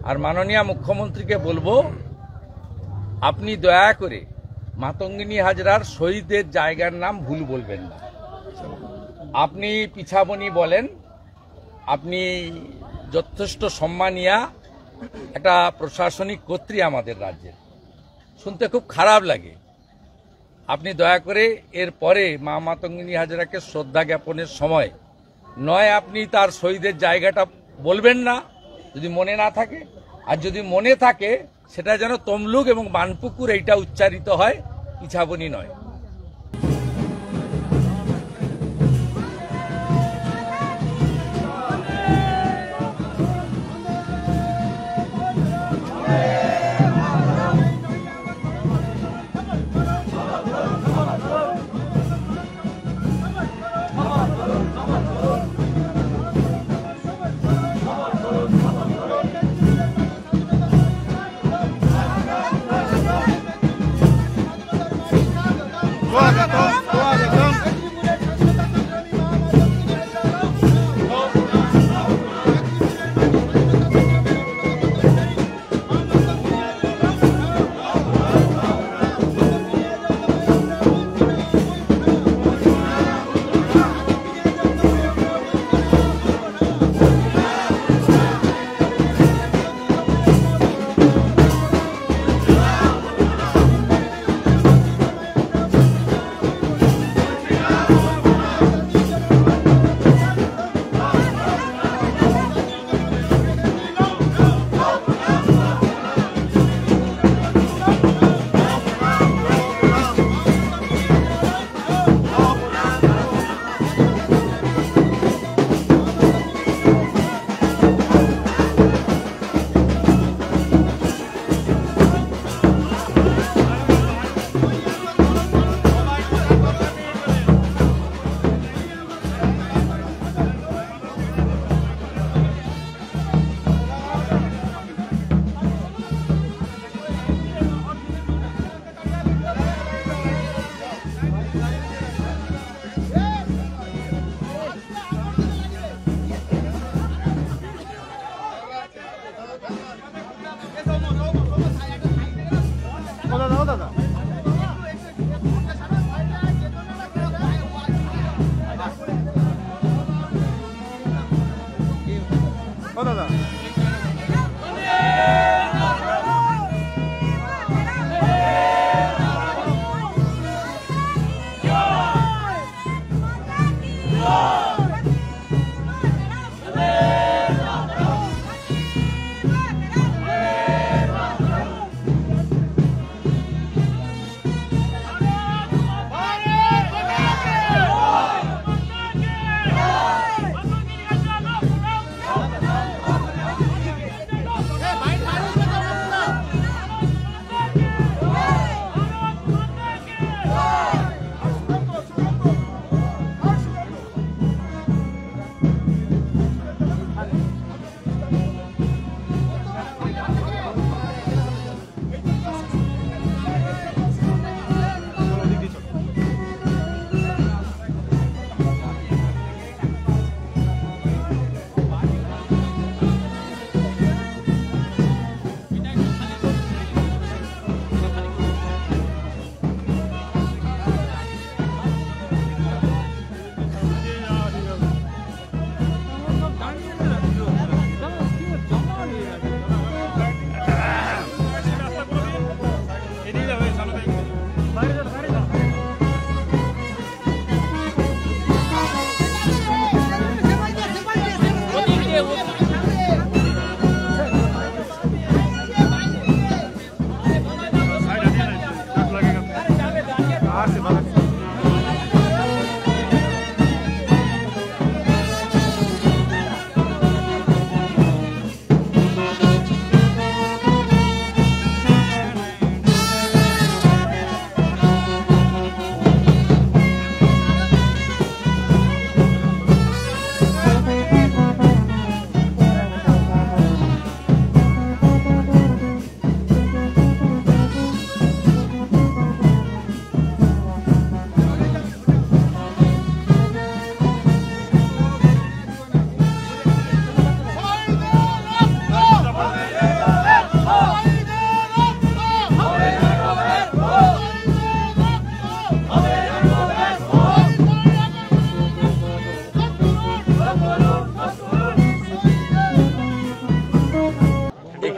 আর মাননীয় মুখ্যমন্ত্রীকে বলবো, আপনি দয়া করে মাতঙ্গিনী হাজরার শহীদের জায়গার নাম ভুল বলবেন না। আপনি পিছাবনি বলেন, আপনি যথেষ্ট সম্মানীয় একটা প্রশাসনিক কর্ত্রী আমাদের রাজ্যের, শুনতে খুব খারাপ লাগে। আপনি দয়া করে এর পরে মা মাতঙ্গিনী হাজরাকে শ্রদ্ধা জ্ঞাপনের সময় নয় আপনি তার শহীদের জায়গাটা বলবেন না যদি মনে না থাকে, আর যদি মনে থাকে সেটা যেন তমলুক এবং বানপুকুর এইটা উচ্চারিত হয়, পিছাবনি নয়।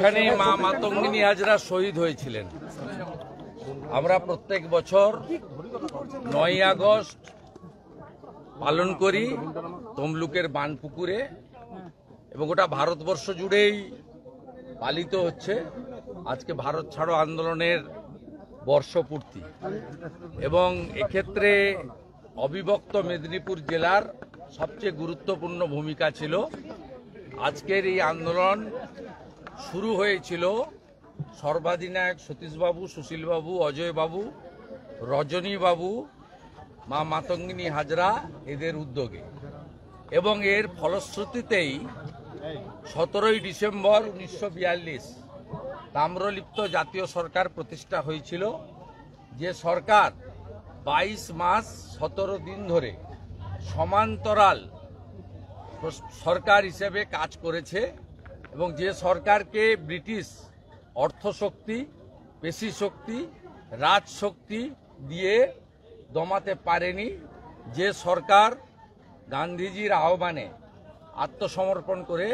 এখানে মা মাতঙ্গিনী হাজরা শহীদ হয়েছিলেন। আমরা প্রত্যেক বছর 9ই আগস্ট পালন করি তমলুকের বানপুকুরে, এবং ওটা ভারতবর্ষ জুড়েই পালিত হচ্ছে। আজকে ভারত ছাড়ো আন্দোলনের বর্ষপূর্তি, এবং এক্ষেত্রে অবিভক্ত মেদিনীপুর জেলার সবচেয়ে গুরুত্বপূর্ণ ভূমিকা ছিল। আজকের এই আন্দোলন শুরু হয়েছিল সর্বাধিনায়ক সতীশবাবু, সুশীলবাবু, অজয়বাবু, রজনীবাবু, মা মাতঙ্গিনী হাজরা এদের উদ্যোগে, এবং এর ফলশ্রুতিতেই 17ই ডিসেম্বর 1942 তাম্রলিপ্ত জাতীয় সরকার প্রতিষ্ঠা হয়েছিল, যে সরকার 22 মাস 17 দিন ধরে সমান্তরাল সরকার হিসেবে কাজ করেছে, এবং যে সরকারকে ব্রিটিশ অর্থশক্তি, পেশিশক্তি, রাজশক্তি দিয়ে দমাতে পারেনি, যে সরকার গান্ধীজির আহ্বানে আত্মসমর্পণ করে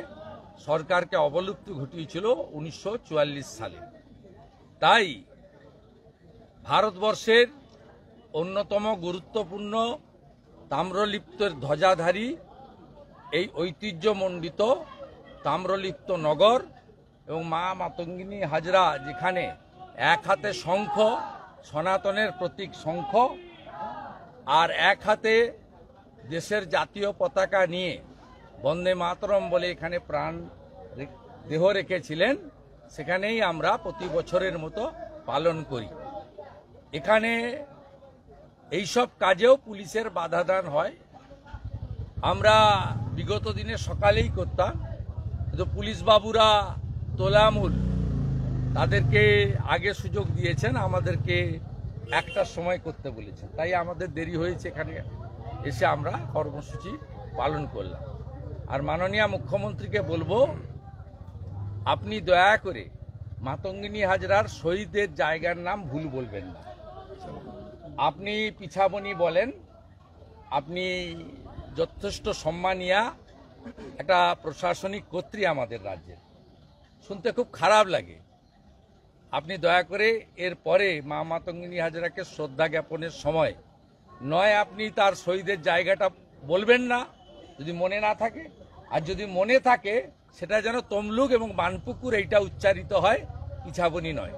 সরকারকে অবলুপ্তি ঘটিয়েছিল 1944 সালে। তাই ভারতবর্ষের অন্যতম গুরুত্বপূর্ণ তাম্রলিপ্তের ধ্বজাধারী এই ঐতিহ্যমণ্ডিত তাম্রলিপ্ত নগর, এবং মা মাতঙ্গিনী হাজরা যেখানে এক হাতে শঙ্খ, সনাতনের প্রতীক শঙ্খ, আর এক হাতে দেশের জাতীয় পতাকা নিয়ে বন্দে মাতরম বলে এখানে প্রাণ দেহ রেখেছিলেন, সেখানেই আমরা প্রতি বছরের মতো পালন করি। এখানে এইসব কাজেও পুলিশের বাধাদান হয়। আমরা বিগত দিনে সকালেই করতাম, কিন্তু পুলিশ বাবুরা তোলামুল তাদেরকে আগে সুযোগ দিয়েছেন, আমাদেরকে 1টার সময় করতে বলেছেন, তাই আমাদের দেরি হয়েছে। এখানে এসে আমরা কর্মসূচি পালন করলাম। আর মাননীয় মুখ্যমন্ত্রীকে বলবো, আপনি দয়া করে মাতঙ্গিনী হাজরার শহীদের জায়গার নাম ভুল বলবেন না। আপনি পিছাবনি বলেন, আপনি যথেষ্ট সম্মানীয় একটা প্রশাসনিক কর্ত্রী আমাদের রাজ্যের, শুনতে খুব খারাপ লাগে। আপনি দয়া করে এর পরে মা মাতঙ্গিনী হাজরাকে শ্রদ্ধা জ্ঞাপনের সময় নয় আপনি তার শহীদের জায়গাটা বলবেন না, যদি মনে না থাকে, আর যদি মনে থাকে সেটা যেন তমলুক এবং বানপুকুর এইটা উচ্চারিত হয়, পিছাবনি নয়।